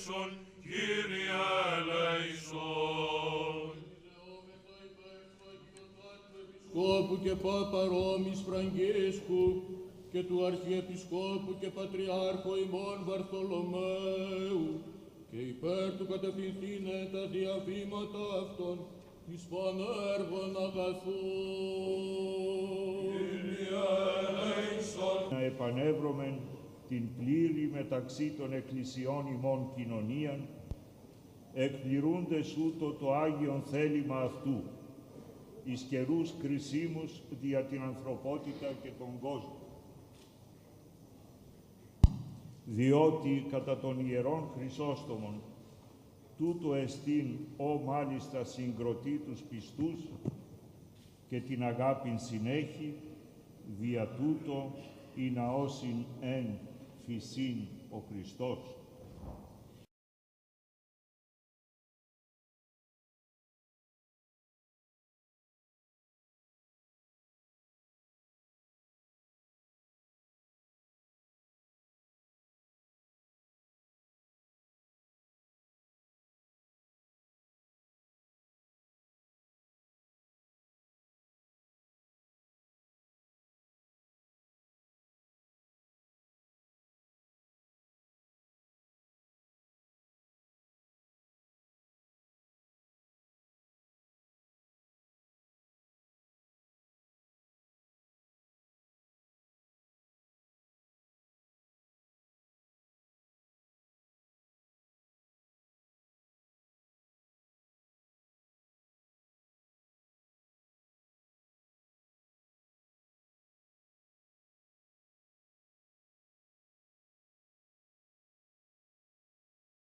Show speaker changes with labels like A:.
A: ελέησον, Κύριε ελέησον.
B: Επισκόπου και Πάπα Ρώμης Φραγκίσκου και του Αρχιεπισκόπου και Πατριάρχου ημών Βαρθολομαίου και υπέρ του κατευθυνθήνε τα διαβήματα αυτών εις πανέργων αγαθούν.
A: Κύριε ελέησον.
C: Να επανεύρωμεν την πλήρη μεταξύ των εκκλησιών ημών κοινωνίαν, εκπληρούντες ούτω το Άγιον θέλημα αυτού, εις καιρούς κρισίμους δια την ανθρωπότητα και τον κόσμο. Διότι κατά των Ιερών Χρυσόστομων τούτο εστίν ο μάλιστα συγκροτεί τους πιστούς και την αγάπην συνέχει, δια τούτο η ναόσιν εν φυσίν ο Χριστός.